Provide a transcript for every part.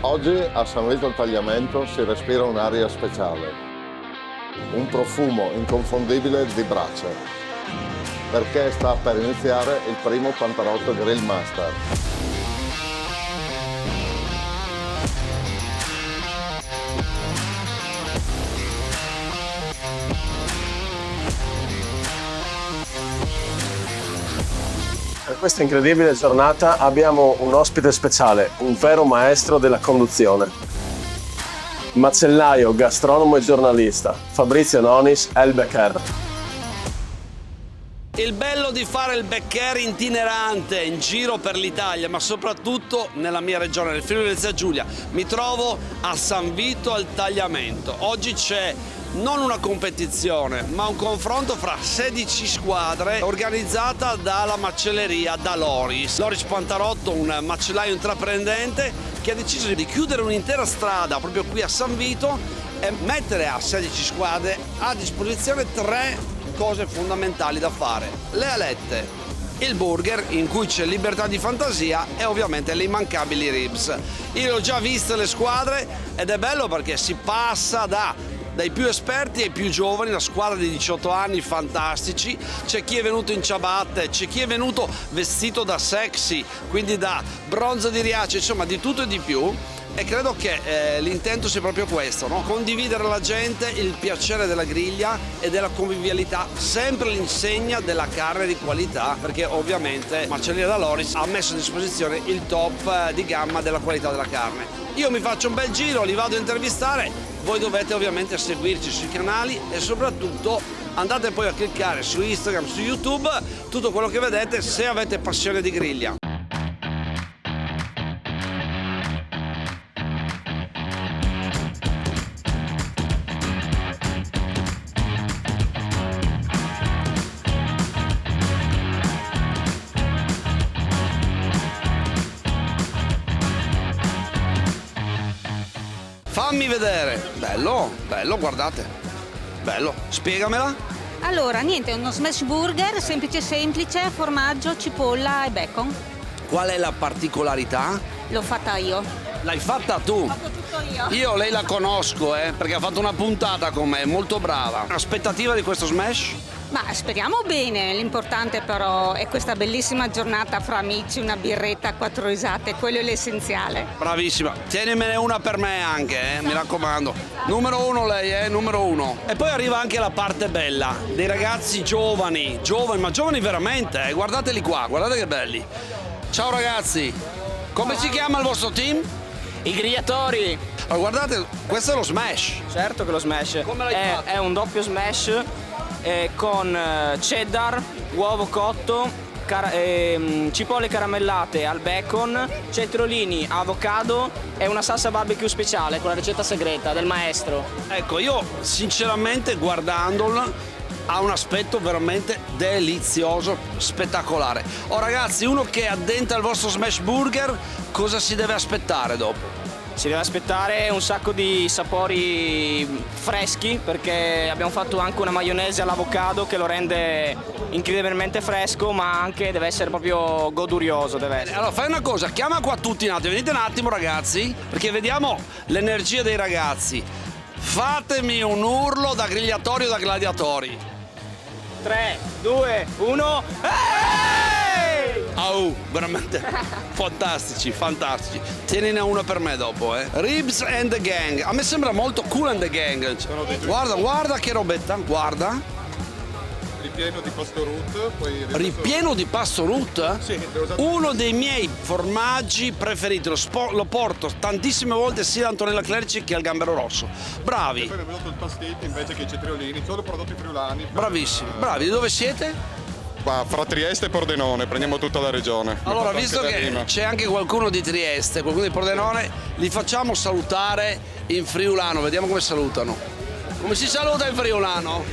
Oggi a San Vito al Tagliamento si respira un'aria speciale, un profumo inconfondibile di brace, perché sta per iniziare il primo Pantarotto Grill Master. Per questa incredibile giornata abbiamo un ospite speciale, un vero maestro della conduzione. Macellaio, gastronomo e giornalista, Fabrizio Nonis, El Beccher. Il bello di fare il Beccher itinerante in giro per l'Italia, ma soprattutto nella mia regione, nel Friuli Venezia Giulia. Mi trovo a San Vito al Tagliamento. Oggi c'è non una competizione, ma un confronto fra 16 squadre organizzata dalla macelleria da Loris. Loris Pantarotto, un macellaio intraprendente che ha deciso di chiudere un'intera strada proprio qui a San Vito e mettere a 16 squadre a disposizione 3 cose fondamentali da fare: le alette, il burger in cui c'è libertà di fantasia e ovviamente le immancabili ribs. Io ho già viste le squadre ed è bello perché si passa dai più esperti ai più giovani, una squadra di 18 anni fantastici. C'è chi è venuto in ciabatte, c'è chi è venuto vestito da sexy, quindi da bronzo di Riace, insomma di tutto e di più. E credo che l'intento sia proprio questo, no? Condividere alla gente il piacere della griglia e della convivialità, sempre all'insegna della carne di qualità, perché ovviamente Macelleria da Loris ha messo a disposizione il top di gamma della qualità della carne. Io mi faccio un bel giro, li vado a intervistare, voi dovete ovviamente seguirci sui canali e soprattutto andate poi a cliccare su Instagram, su YouTube, tutto quello che vedete se avete passione di griglia. Fammi vedere. Bello, bello, guardate. Bello, spiegamela. Allora, niente, uno smash burger semplice semplice, formaggio, cipolla e bacon. Qual è la particolarità? L'ho fatta io. L'hai fatta tu? Ho fatto tutto io. Io lei la conosco, perché ha fatto una puntata con me, molto brava. Aspettativa di questo smash? Ma speriamo bene, l'importante però è questa bellissima giornata fra amici, una birretta, 4 risate, quello è l'essenziale. Bravissima, tienimene una per me anche, mi raccomando. Numero 1 lei, numero 1. E poi arriva anche la parte bella, dei ragazzi giovani, ma giovani veramente, guardateli qua, guardate che belli. Ciao ragazzi, come si chiama il vostro team? I grigliatori! Allora, guardate, questo è lo smash. Certo che lo smash. Come l'hai fatto? È un doppio smash con cheddar, uovo cotto, cipolle caramellate al bacon, cetriolini, avocado e una salsa barbecue speciale con la ricetta segreta del maestro. Ecco, io sinceramente guardandolo ha un aspetto veramente delizioso, spettacolare. Oh ragazzi, uno che addenta il vostro smash burger, cosa si deve aspettare dopo? Si deve aspettare un sacco di sapori freschi perché abbiamo fatto anche una maionese all'avocado che lo rende incredibilmente fresco, ma anche deve essere proprio godurioso. Deve essere. Allora fai una cosa, chiama qua tutti un attimo, venite un attimo ragazzi, perché vediamo l'energia dei ragazzi. Fatemi un urlo da grigliatori o da gladiatori. 3, 2, 1. Au, veramente fantastici, fantastici. Tienine una per me dopo, Ribs and the Gang. A me sembra molto Cool and the Gang. Guarda che robetta, guarda. Ripieno di pasto root, poi Ripieno di pasto root? Sì, l'ho usato. Uno dei miei formaggi preferiti, lo porto tantissime volte sia ad Antonella Clerici che al Gambero Rosso. Bravi, Poi abbiamo usato il pastetto invece che i cetriolini, solo prodotti friulani. bravissimi, bravi. Di dove siete? Qua, fra Trieste e Pordenone, prendiamo tutta la regione. Allora, Abbiamo visto fatto anche che da Rima. c'è anche qualcuno di Trieste, qualcuno di Pordenone, li facciamo salutare in friulano, vediamo come salutano. Come si saluta in friulano?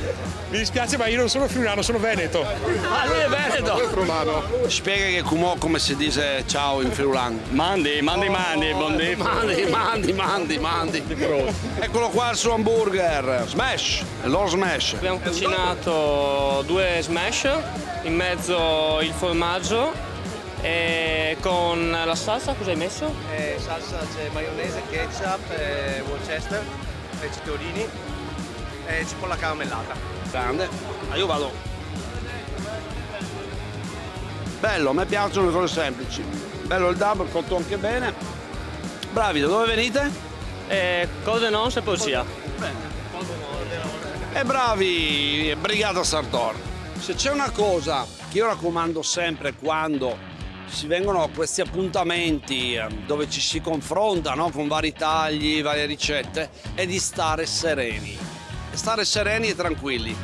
Mi dispiace, ma io non sono friulano, sono veneto. Ah, lui è veneto! Friulano. Spiega che come si dice ciao in friulano. Mandi, buondì. Mandi. Eccolo qua il suo hamburger. Smash, lo smash. Abbiamo cucinato 2 smash, in mezzo il formaggio Con la salsa cosa hai messo? Salsa c'è maionese, ketchup, Worcester, cetriolini e cipolla caramellata. Grande. Io vado. Bello, a me piacciono le cose semplici. Bello il dab, cotto anche bene. Bravi, da dove venite? Cose non se posia. E bravi, Brigata Sartor. Se c'è una cosa che io raccomando sempre quando si vengono a questi appuntamenti dove ci si confronta, no, con vari tagli, varie ricette, è di stare sereni. Stare sereni e tranquilli.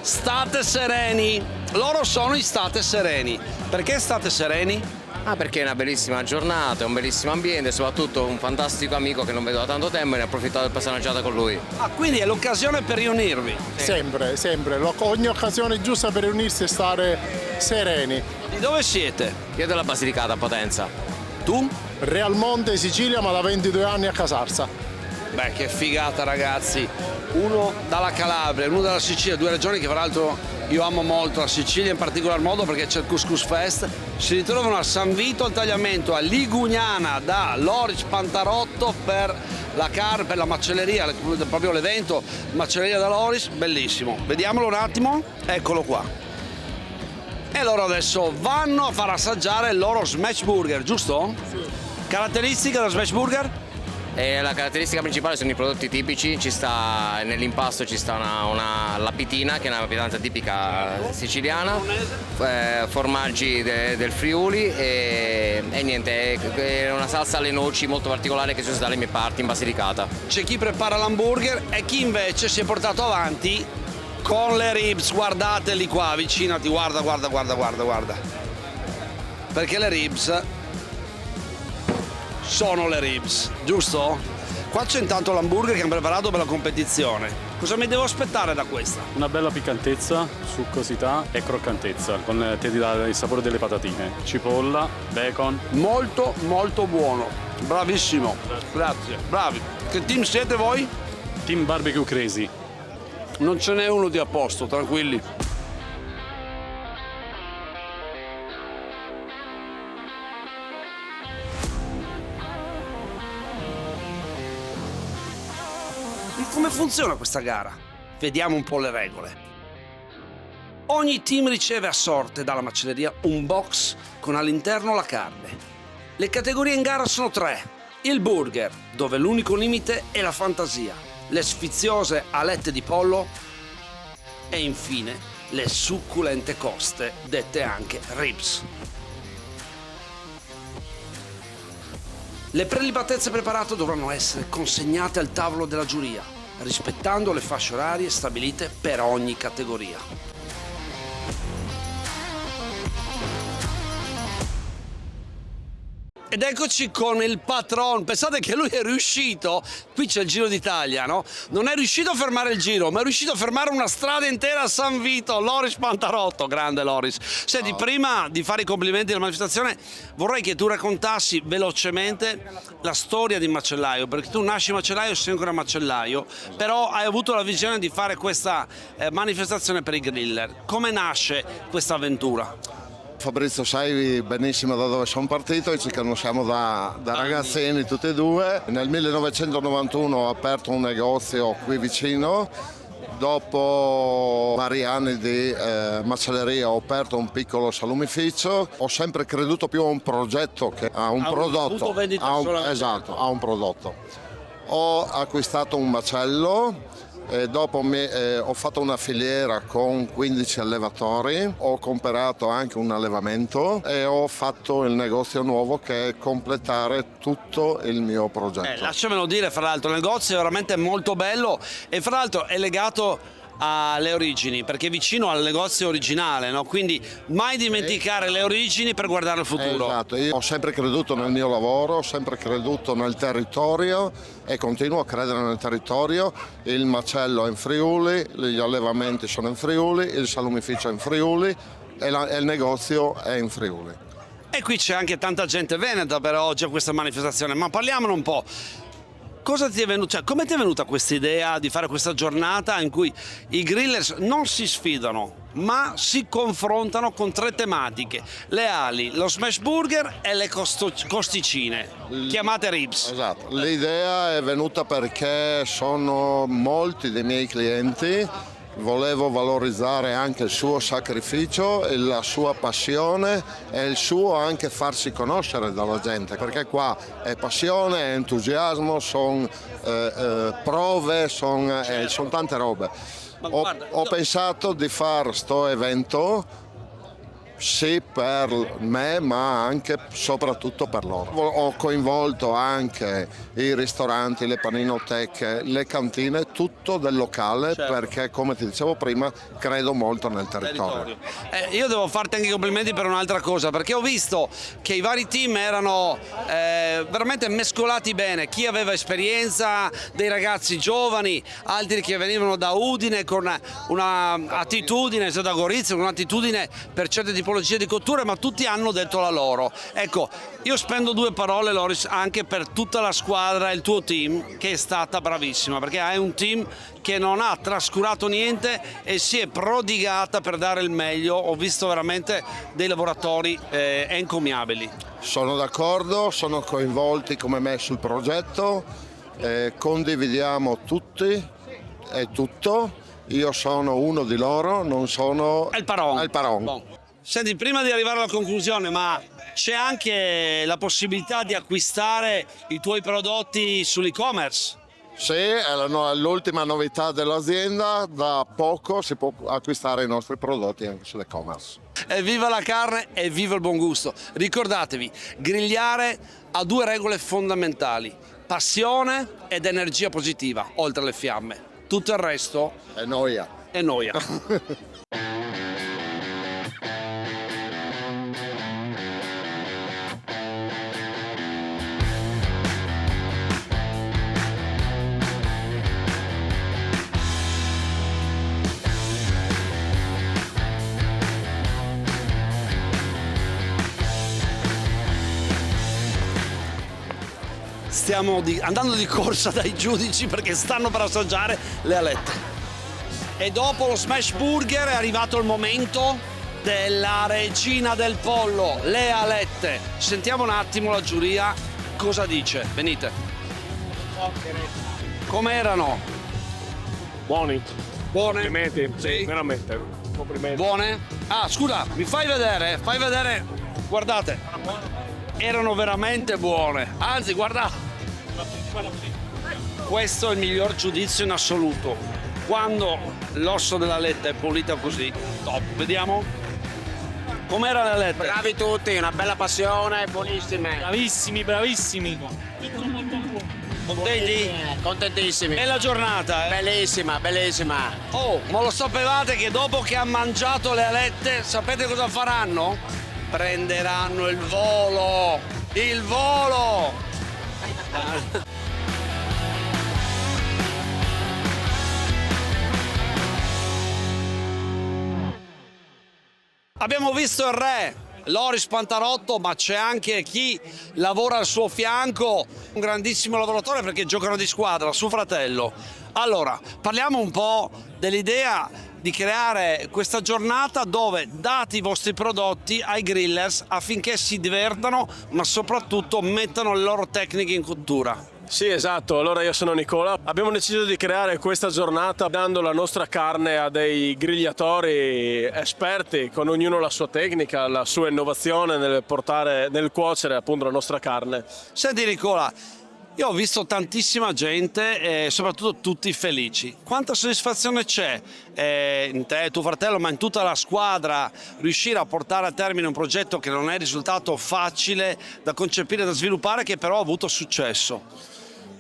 State sereni. Loro sono i state sereni. Perché state sereni? Perché è una bellissima giornata, è un bellissimo ambiente, soprattutto un fantastico amico che non vedo da tanto tempo e ne ho approfittato per passare una giornata con lui. Quindi è l'occasione per riunirvi. Sempre, sempre. Ogni occasione giusta per riunirsi e stare sereni. Di dove siete? Io della Basilicata a Potenza. Tu? Realmonte, Sicilia, ma da 22 anni a Casarsa. Beh, che figata, ragazzi. Uno dalla Calabria, uno dalla Sicilia, due regioni che peraltro io amo molto, la Sicilia in particolar modo perché c'è il Couscous Fest. Si ritrovano a San Vito al Tagliamento, a Ligugnana da Loris Pantarotto per per la macelleria, proprio l'evento Macelleria da Loris, bellissimo. Vediamolo un attimo, eccolo qua. E loro adesso vanno a far assaggiare il loro smash burger, giusto? Sì. Caratteristiche dello smash burger? La caratteristica principale sono i prodotti tipici, nell'impasto ci sta la pitina, che è una pietanza tipica siciliana, formaggi del Friuli e niente, è una salsa alle noci molto particolare che si usa dalle mie parti in Basilicata. C'è chi prepara l'hamburger e chi invece si è portato avanti con le ribs, guardateli qua, avvicinati, guarda. Perché le ribs sono le ribs, giusto? Qua c'è intanto l'hamburger che hanno preparato per la competizione. Cosa mi devo aspettare da questa? Una bella piccantezza, succosità e croccantezza, che ti dà il sapore delle patatine. Cipolla, bacon. Molto, molto buono. Bravissimo. Grazie. Bravi. Che team siete voi? Team Barbecue Crazy. Non ce n'è uno di a posto, tranquilli. Come funziona questa gara? Vediamo un po' le regole. Ogni team riceve a sorte dalla macelleria un box con all'interno la carne. Le categorie in gara sono 3. Il burger, dove l'unico limite è la fantasia. Le sfiziose alette di pollo e infine le succulente coste, dette anche ribs. Le prelibatezze preparate dovranno essere consegnate al tavolo della giuria, rispettando le fasce orarie stabilite per ogni categoria. Ed eccoci con il patron. Pensate che lui è riuscito, qui c'è il Giro d'Italia, no? Non è riuscito a fermare il giro, ma è riuscito a fermare una strada intera a San Vito. Loris Pantarotto, grande Loris. Senti, prima di fare i complimenti alla manifestazione, vorrei che tu raccontassi velocemente la storia di Macellaio, perché tu nasci macellaio e sei ancora macellaio, però hai avuto la visione di fare questa manifestazione per i griller. Come nasce questa avventura? Fabrizio, sai benissimo da dove sono partito e ci conosciamo da ragazzini tutti e due. Nel 1991 ho aperto un negozio qui vicino. Dopo vari anni di macelleria ho aperto un piccolo salumificio. Ho sempre creduto più a un progetto che a un prodotto. Esatto, a un prodotto. Ho acquistato un macello. E dopo ho fatto una filiera con 15 allevatori, ho comprato anche un allevamento e ho fatto il negozio nuovo che è completare tutto il mio progetto. Lasciamelo dire, fra l'altro, il negozio è veramente molto bello e fra l'altro è legato alle origini, perché è vicino al negozio originale, no? Quindi mai dimenticare le origini per guardare il futuro. Esatto, io ho sempre creduto nel mio lavoro, ho sempre creduto nel territorio e continuo a credere nel territorio. Il macello è in Friuli, gli allevamenti sono in Friuli, il salumificio è in Friuli e il negozio è in Friuli. E qui c'è anche tanta gente veneta per oggi a questa manifestazione, ma parliamone un po'. Cosa ti è venuto, cioè, come ti è venuta questa idea di fare questa giornata in cui i grillers non si sfidano, ma si confrontano con 3 tematiche: le ali, lo smash burger e le costicine, chiamate ribs. Esatto, l'idea è venuta perché sono molti dei miei clienti, volevo valorizzare anche il suo sacrificio e la sua passione e il suo anche farsi conoscere dalla gente, perché qua è passione, è entusiasmo, sono prove, sono tante robe. Ho pensato di fare sto evento sì per me, ma anche soprattutto per loro. Ho coinvolto anche i ristoranti, le paninoteche, le cantine, tutto del locale, certo, perché come ti dicevo prima credo molto nel territorio. Io devo farti anche i complimenti per un'altra cosa, perché ho visto che i vari team erano veramente mescolati bene, chi aveva esperienza, dei ragazzi giovani, altri che venivano da Udine con un'attitudine, da Gorizia con un'attitudine per certe tipologie di cotture, ma tutti hanno detto la loro. Ecco, io spendo 2 parole, Loris, anche per tutta la squadra e il tuo team, che è stata bravissima, perché hai un team che non ha trascurato niente e si è prodigata per dare il meglio. Ho visto veramente dei lavoratori encomiabili. Sono d'accordo, sono coinvolti come me sul progetto, condividiamo tutti e tutto. Io sono uno di loro, non sono il Paron. Bon. Senti, prima di arrivare alla conclusione, ma c'è anche la possibilità di acquistare i tuoi prodotti sull'e-commerce? Sì, è l'ultima novità dell'azienda, da poco si può acquistare i nostri prodotti anche sull'e-commerce. Viva la carne e viva il buon gusto! Ricordatevi, grigliare ha 2 regole fondamentali: passione ed energia positiva, oltre alle fiamme. Tutto il resto è noia. È noia. Stiamo andando di corsa dai giudici perché stanno per assaggiare le alette. E dopo lo smash burger è arrivato il momento della regina del pollo, le alette. Sentiamo un attimo la giuria cosa dice. Venite. Com'erano? Buoni. Buone? Complimenti. Sì. Veramente. Complimenti. Buone? Ah, scusa, mi fai vedere? Fai vedere. Guardate. Erano veramente buone. Anzi, guardate. Questo è il miglior giudizio in assoluto. Quando l'osso della letta è pulita così, top. Vediamo. Com'era la letta? Bravi tutti, una bella passione, buonissime. Bravissimi, bravissimi. Contenti? Contentissimi. E la giornata, Bellissima, bellissima. Oh, ma lo sapevate che dopo che ha mangiato le alette, sapete cosa faranno? Prenderanno il volo! Il volo! Abbiamo visto il re, Loris Pantarotto, ma c'è anche chi lavora al suo fianco, un grandissimo lavoratore perché giocano di squadra, suo fratello. Allora, parliamo un po' dell'idea di creare questa giornata dove date i vostri prodotti ai grillers affinché si divertano, ma soprattutto mettano le loro tecniche in cottura. Sì, esatto. Allora io sono Nicola. Abbiamo deciso di creare questa giornata dando la nostra carne a dei grigliatori esperti, con ognuno la sua tecnica, la sua innovazione nel cuocere appunto la nostra carne. Senti Nicola, io ho visto tantissima gente e soprattutto tutti felici. Quanta soddisfazione c'è in te, tuo fratello, ma in tutta la squadra, riuscire a portare a termine un progetto che non è risultato facile da concepire e da sviluppare, che però ha avuto successo?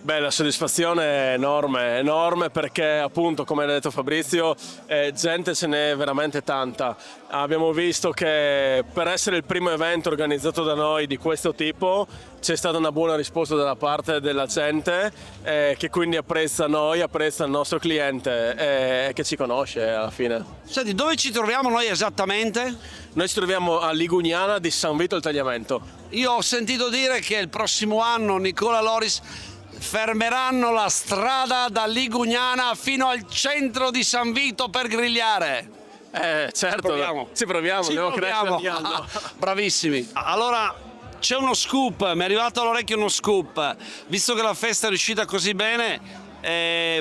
Beh, la soddisfazione è enorme perché appunto, come ha detto Fabrizio, gente ce n'è veramente tanta. Abbiamo visto che per essere il primo evento organizzato da noi di questo tipo c'è stata una buona risposta da parte della gente che quindi apprezza noi, apprezza il nostro cliente e che ci conosce alla fine. Senti, dove ci troviamo noi esattamente? Noi ci troviamo a Ligugnana di San Vito al Tagliamento. Io ho sentito dire che il prossimo anno Nicola Loris fermeranno la strada da Ligugnana fino al centro di San Vito per grigliare. Certo, ci proviamo, devo crescere ogni anno. Bravissimi. Allora, c'è uno scoop, mi è arrivato all'orecchio uno scoop. Visto che la festa è riuscita così bene,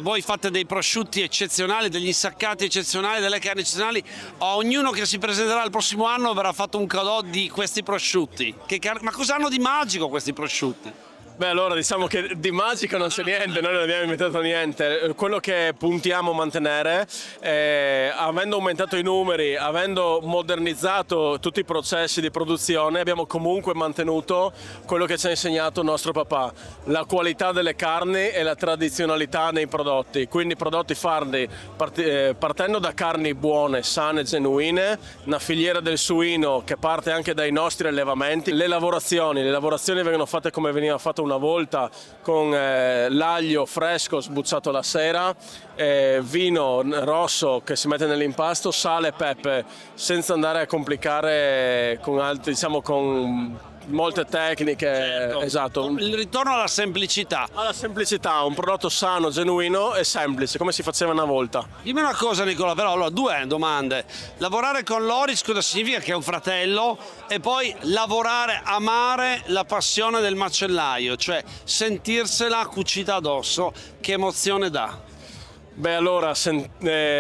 voi fate dei prosciutti eccezionali, degli insaccati eccezionali, delle carni eccezionali. A ognuno che si presenterà il prossimo anno verrà fatto un cadeau di questi prosciutti. Ma cosa hanno di magico questi prosciutti? Beh, allora diciamo che di magico non c'è niente, noi non abbiamo inventato niente. Quello che puntiamo a mantenere, avendo aumentato i numeri, avendo modernizzato tutti i processi di produzione, abbiamo comunque mantenuto quello che ci ha insegnato il nostro papà, la qualità delle carni e la tradizionalità nei prodotti. Quindi prodotti fardi partendo da carni buone, sane, genuine, una filiera del suino che parte anche dai nostri allevamenti. Le lavorazioni vengono fatte come veniva fatto una volta, con l'aglio fresco sbucciato la sera, vino rosso che si mette nell'impasto, sale e pepe, senza andare a complicare con altri, diciamo, con molte tecniche. Certo. Esatto. Il ritorno alla semplicità. Alla semplicità, un prodotto sano, genuino e semplice, come si faceva una volta. Dimmi una cosa, Nicola, però, allora, due domande. Lavorare con Loris cosa significa? Che è un fratello, e poi lavorare, amare la passione del macellaio, cioè sentirsela cucita addosso, che emozione dà? Beh, allora,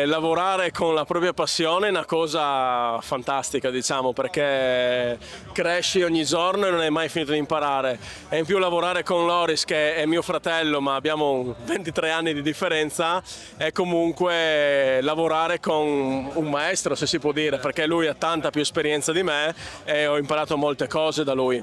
lavorare con la propria passione è una cosa fantastica, diciamo, perché cresci ogni giorno e non hai mai finito di imparare. E in più lavorare con Loris, che è mio fratello, ma abbiamo 23 anni di differenza, è comunque lavorare con un maestro, se si può dire, perché lui ha tanta più esperienza di me e ho imparato molte cose da lui.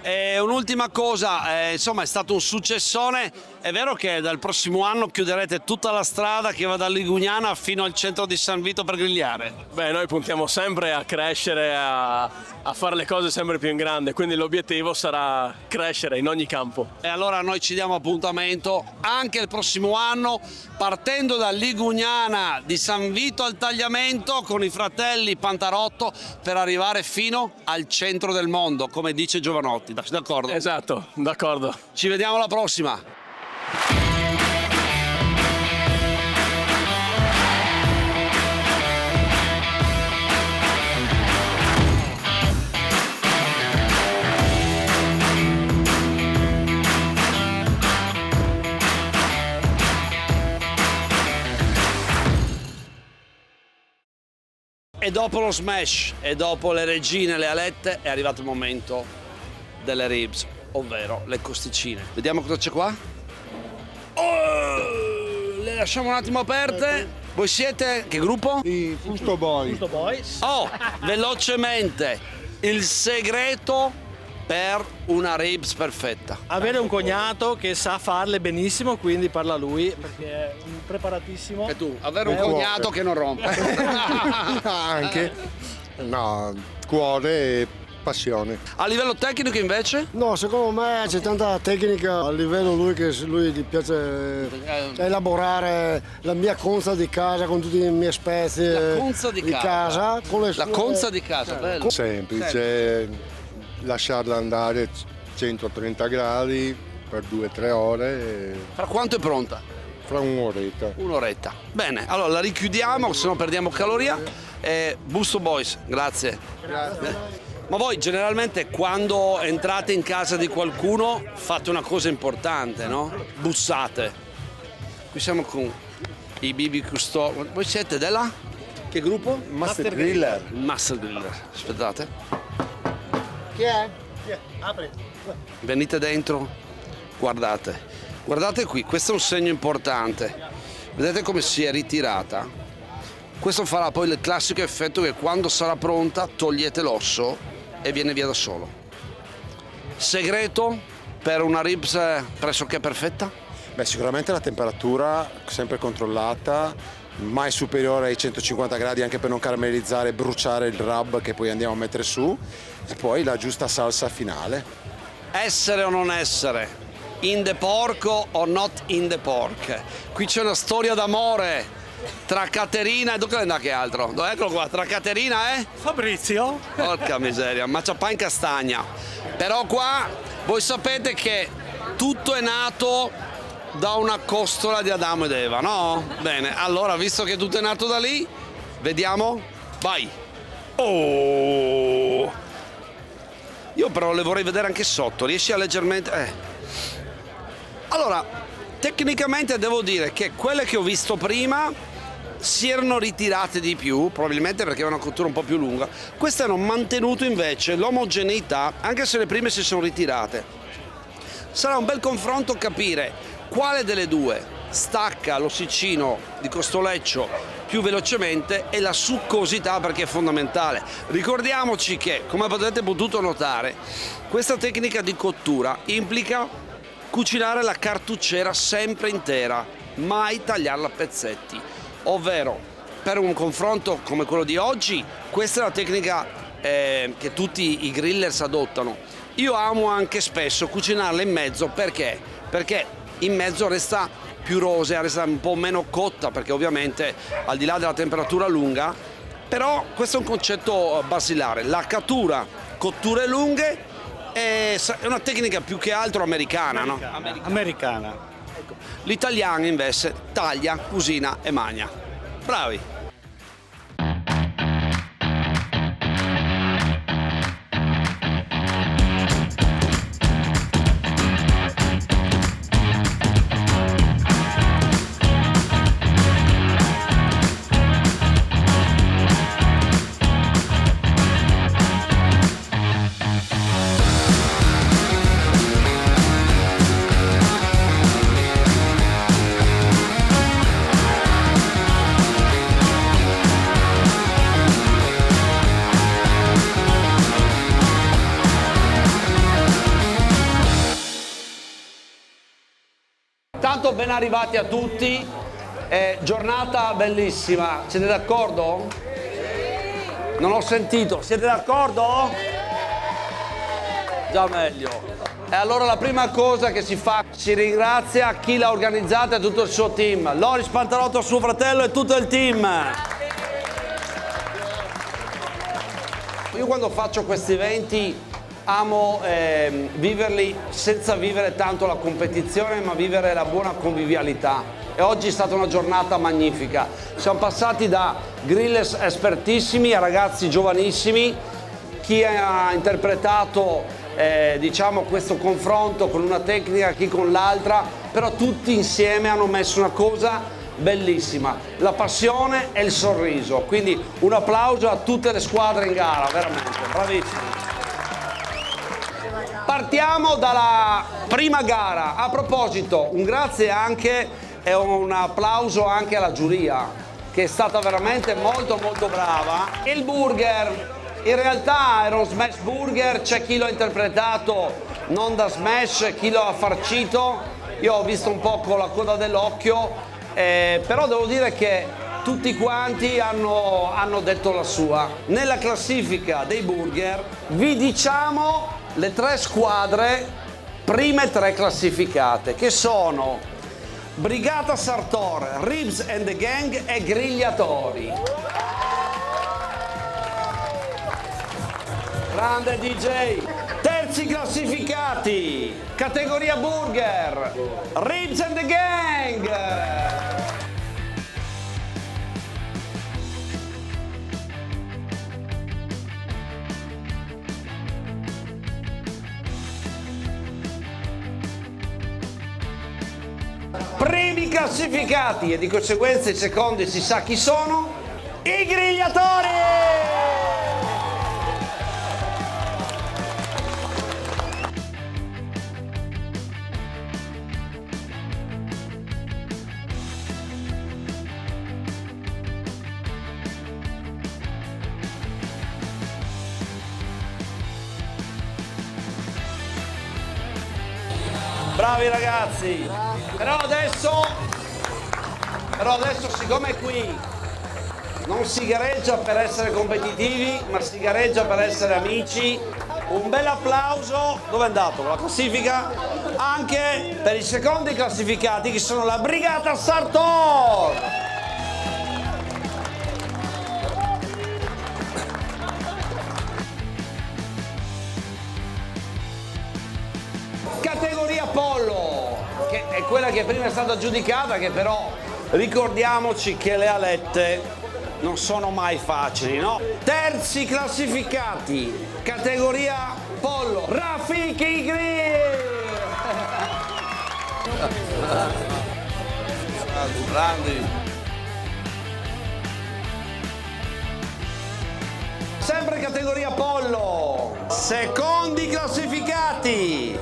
E un'ultima cosa, insomma è stato un successone, è vero che dal prossimo anno chiuderete tutta la strada che va da Ligugnana fino al centro di San Vito per grigliare? Beh, noi puntiamo sempre a crescere, a fare le cose sempre più in grande, quindi l'obiettivo sarà crescere in ogni campo. E allora noi ci diamo appuntamento anche il prossimo anno, partendo da Ligugnana di San Vito al Tagliamento con i fratelli Pantarotto, per arrivare fino al centro del mondo, come dice Giovanotti. D'accordo? Esatto, d'accordo. Ci vediamo alla prossima. E dopo lo smash e dopo le regine, le alette, è arrivato il momento delle ribs, ovvero le costicine. Vediamo cosa c'è qua. Le lasciamo un attimo aperte. Voi siete che gruppo? I Fusto Boy. Oh, velocemente, il segreto per una ribs perfetta. Avere un cognato che sa farle benissimo, quindi parla lui, perché è preparatissimo. E tu, avere un cognato che non rompe. Anche. No, cuore e passione. A livello tecnico invece? No, secondo me c'è tanta tecnica a livello lui gli piace elaborare la mia conza di casa con tutte le mie spezie. La conza di casa? Con le la sue... conza di casa, bello. Semplice, lasciarla andare 130 gradi per 2-3 ore. Fra quanto è pronta? Fra un'oretta. Un'oretta. Bene, allora la richiudiamo, se no perdiamo caloria. Busto Boys, grazie. Grazie. Ma voi generalmente quando entrate in casa di qualcuno fate una cosa importante, no? Bussate. Qui siamo con i Bibi Custò. Voi siete della? Che gruppo? Master Griller. Master Griller. Aspettate. Chi è? Apri. Venite dentro. Guardate. Guardate qui, questo è un segno importante. Vedete come si è ritirata? Questo farà poi il classico effetto che quando sarà pronta togliete l'osso e viene via da solo. Segreto per una ribs pressoché perfetta? Beh, sicuramente la temperatura sempre controllata, mai superiore ai 150 gradi anche per non caramellizzare e bruciare il rub che poi andiamo a mettere su, e poi la giusta salsa finale. Essere o non essere? In the porco o not in the pork? Qui c'è una storia d'amore tra Caterina e che altro? Eccolo qua, tra Caterina e Fabrizio. Porca miseria, maciapà in castagna. Però qua voi sapete che tutto è nato da una costola di Adamo ed Eva, no? Bene, allora visto che tutto è nato da lì, Vediamo, vai. Oh! Io però le vorrei vedere anche sotto, riesci a leggermente... Allora, tecnicamente devo dire che quelle che ho visto prima si erano ritirate di più, probabilmente perché era una cottura un po' più lunga. Queste hanno mantenuto invece l'omogeneità, anche se le prime si sono ritirate. Sarà un bel confronto capire quale delle due stacca l'ossicino di Costoleccio più velocemente e la succosità, perché è fondamentale. Ricordiamoci che, come avete potuto notare, questa tecnica di cottura implica cucinare la cartucciera sempre intera, mai tagliarla a pezzetti. Ovvero, per un confronto come quello di oggi, questa è la tecnica che tutti i grillers adottano. Io amo anche spesso cucinarla in mezzo, perché? Perché in mezzo resta più rosea, resta un po' meno cotta, perché ovviamente al di là della temperatura lunga, però questo è un concetto basilare. La cotture lunghe è una tecnica più che altro americana, no? Americana. L'italiano invece taglia, cucina e magna. Bravi! Tanto ben arrivati a tutti, giornata bellissima, siete d'accordo? Non ho sentito, siete d'accordo? Già meglio. E allora la prima cosa che si fa, si ringrazia chi l'ha organizzata e tutto il suo team. Loris Pantalotto, suo fratello e tutto il team. Io quando faccio questi eventi amo viverli senza vivere tanto la competizione, ma vivere la buona convivialità. E oggi è stata una giornata magnifica. Siamo passati da grillers espertissimi a ragazzi giovanissimi. Chi ha interpretato diciamo questo confronto con una tecnica, chi con l'altra, però tutti insieme hanno messo una cosa bellissima, la passione e il sorriso. Quindi un applauso a tutte le squadre in gara, veramente, bravissimi. Partiamo dalla prima gara. A proposito, un grazie anche e un applauso anche alla giuria, che è stata veramente molto brava. Il burger, in realtà era uno smash burger, c'è chi l'ha interpretato non da smash, chi lo ha farcito. Io ho visto un po' con la coda dell'occhio, però devo dire che tutti quanti hanno detto la sua. Nella classifica dei burger vi diciamo le tre squadre, prime tre classificate, che sono Brigata Sartor, Ribs and the Gang e Grigliatori. Grande DJ. Terzi classificati, categoria burger, Ribs and the Gang. Primi classificati, e di conseguenza i secondi si sa chi sono, i Grigliatori! Bravi ragazzi! Però adesso siccome qui non si gareggia per essere competitivi, ma si gareggia per essere amici, un bel applauso, dove è andato la classifica? Anche per i secondi classificati, che sono la Brigata Sartor! Categoria pollo, che è quella che prima è stata aggiudicata, che però ricordiamoci che le alette non sono mai facili, no? Terzi classificati, categoria pollo, Rafiki Grill! Grandi. Sempre categoria pollo, secondi classificati,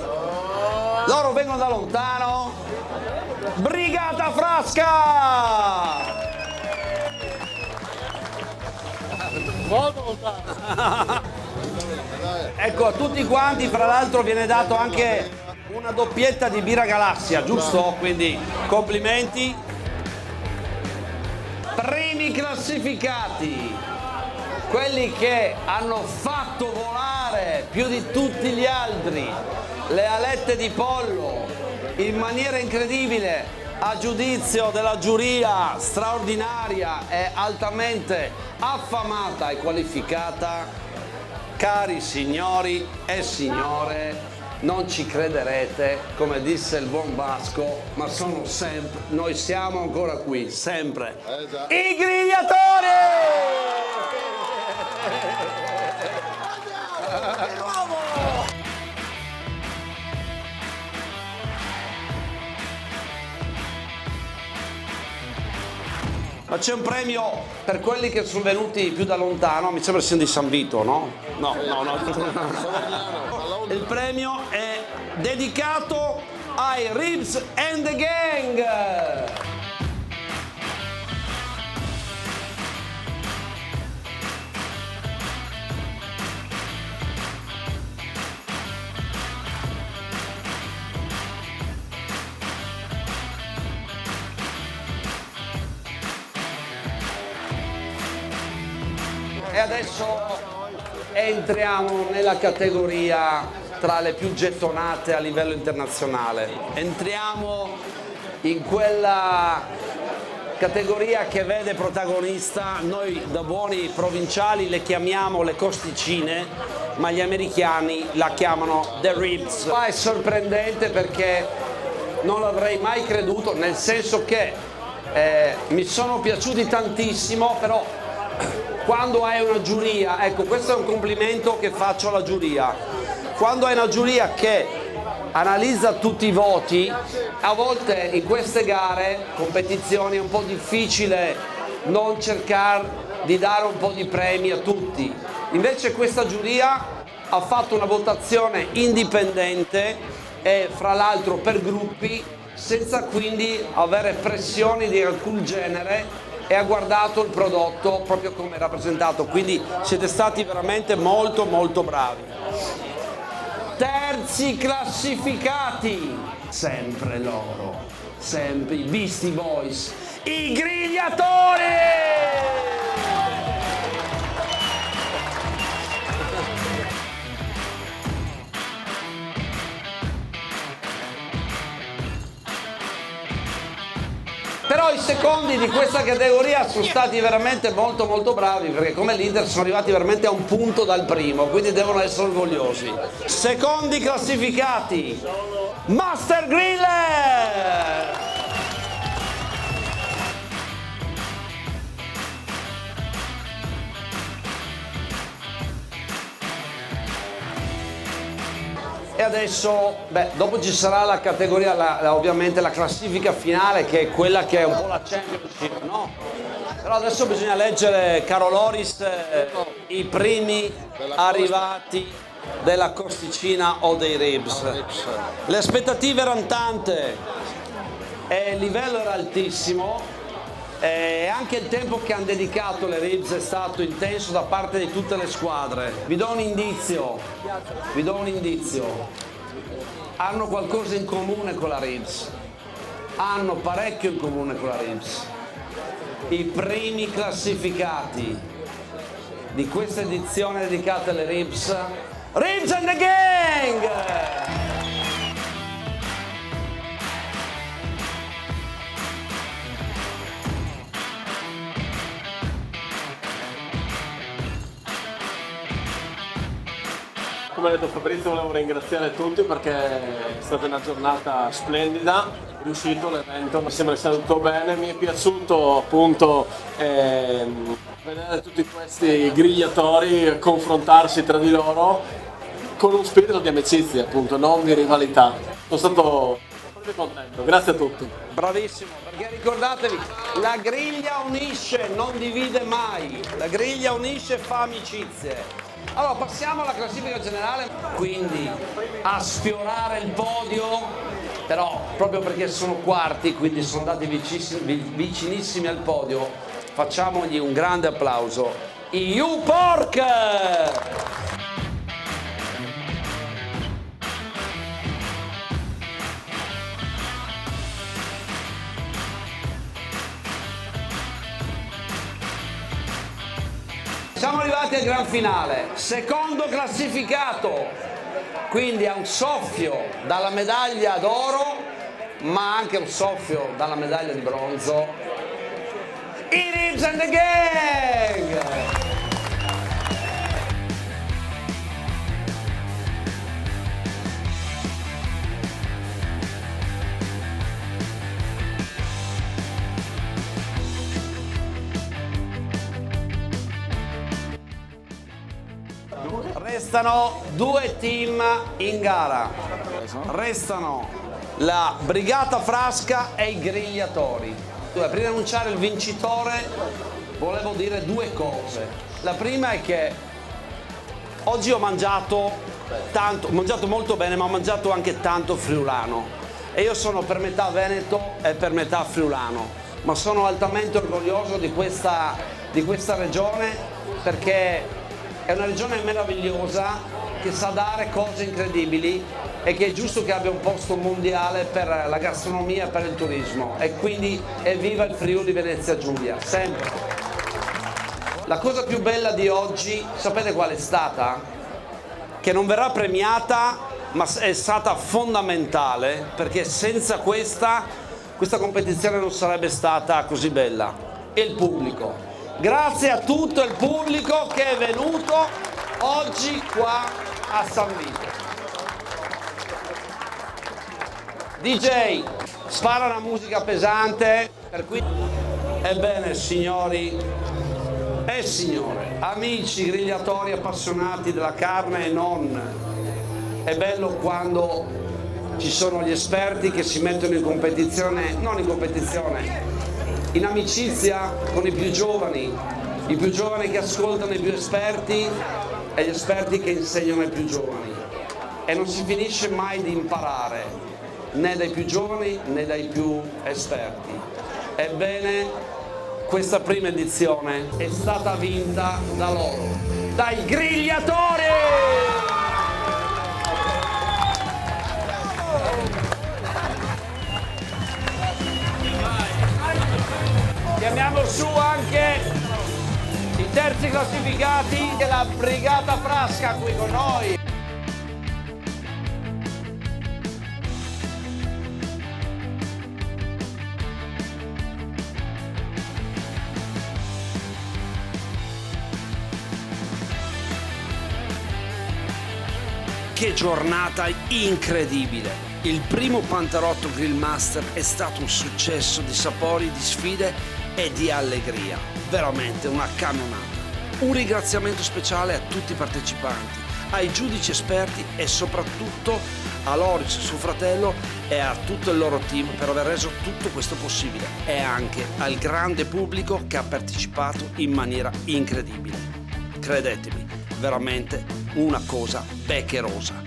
loro vengono da lontano, Brigata Frasca! Molto lontano. Ecco, a tutti quanti, fra l'altro, viene dato anche una doppietta di birra Galassia, giusto? Quindi complimenti. Primi classificati, quelli che hanno fatto volare più di tutti gli altri le alette di pollo in maniera incredibile, a giudizio della giuria straordinaria e altamente affamata e qualificata. Cari signori e signore, non ci crederete, come disse il buon Vasco, ma sono sempre, noi siamo ancora qui, sempre, i grigliatori! Ma c'è un premio per quelli che sono venuti più da lontano, mi sembra siano di San Vito, no? No. Il premio è dedicato ai Ribs and the Gang! E adesso entriamo nella categoria tra le più gettonate a livello internazionale. Entriamo in quella categoria che vede protagonista, noi da buoni provinciali le chiamiamo le costicine, ma gli americani la chiamano the ribs. Qua è sorprendente perché non l'avrei mai creduto, nel senso che mi sono piaciuti tantissimo, però quando hai una giuria, ecco, questo è un complimento che faccio alla giuria, quando hai una giuria che analizza tutti i voti, a volte in queste gare, competizioni, è un po' difficile non cercare di dare un po' di premi a tutti. Invece questa giuria ha fatto una votazione indipendente e fra l'altro per gruppi, senza quindi avere pressioni di alcun genere, e ha guardato il prodotto proprio come è rappresentato, quindi siete stati veramente molto molto bravi. Terzi classificati, sempre loro, sempre i Beastie Boys, i grigliatori! Però i secondi di questa categoria sono stati veramente molto molto bravi, perché come leader sono arrivati veramente a un punto dal primo, quindi devono essere orgogliosi. Secondi classificati, Master Griller! E adesso, dopo ci sarà la categoria, ovviamente la classifica finale, che è quella che è un po' la championship, no? Però adesso bisogna leggere, caro Loris, i primi arrivati della costicina o dei ribs. Le aspettative erano tante e il livello era altissimo. E anche il tempo che hanno dedicato le ribs è stato intenso da parte di tutte le squadre. Vi do un indizio, hanno qualcosa in comune con la ribs, hanno parecchio in comune con la ribs. I primi classificati di questa edizione dedicata alle ribs, Ribs and the Gang! come ha detto Fabrizio, volevo ringraziare tutti perché è stata una giornata splendida, è riuscito l'evento, mi sembra sia andato bene, mi è piaciuto appunto vedere tutti questi grigliatori confrontarsi tra di loro con un spirito di amicizia, appunto, non di rivalità. Sono stato proprio contento, grazie a tutti. Bravissimo, perché ricordatevi, la griglia unisce, non divide mai, la griglia unisce e fa amicizie. Allora passiamo alla classifica generale, quindi a sfiorare il podio, però proprio perché sono quarti, quindi sono andati vicinissimi al podio, facciamogli un grande applauso. I U-Pork! Siamo arrivati al gran finale, secondo classificato, quindi a un soffio dalla medaglia d'oro, ma anche un soffio dalla medaglia di bronzo, i Ribs and the Gang! Restano due team in gara, restano la Brigata Frasca e i Grigliatori. Prima di annunciare il vincitore volevo dire due cose. La prima è che oggi ho mangiato tanto, ho mangiato molto bene, ma ho mangiato anche tanto friulano e io sono per metà veneto e per metà friulano, ma sono altamente orgoglioso di questa regione perché è una regione meravigliosa che sa dare cose incredibili e che è giusto che abbia un posto mondiale per la gastronomia e per il turismo, e quindi evviva il Friuli Venezia Giulia, sempre. La cosa più bella di oggi, sapete qual è stata? Che non verrà premiata, ma è stata fondamentale, perché senza questa competizione non sarebbe stata così bella. E il pubblico. Grazie a tutto il pubblico che è venuto oggi qua a San Vito. DJ, spara una musica pesante, per cui... Ebbene signori e signore, amici grigliatori appassionati della carne e non, è bello quando ci sono gli esperti che si mettono in competizione, non in competizione, in amicizia con i più giovani che ascoltano i più esperti e gli esperti che insegnano ai più giovani. E non si finisce mai di imparare, né dai più giovani né dai più esperti. Ebbene, questa prima edizione è stata vinta da loro, dai Grigliatori! Chiamiamo su anche i terzi classificati della Brigata Frasca qui con noi. Che giornata incredibile! Il primo Pantarotto Grill Master è stato un successo di sapori, di sfide e di allegria, veramente una cannonata. Un ringraziamento speciale a tutti i partecipanti, ai giudici esperti e soprattutto a Loris, suo fratello, e a tutto il loro team per aver reso tutto questo possibile, e anche al grande pubblico che ha partecipato in maniera incredibile. Credetemi, veramente una cosa beccherosa.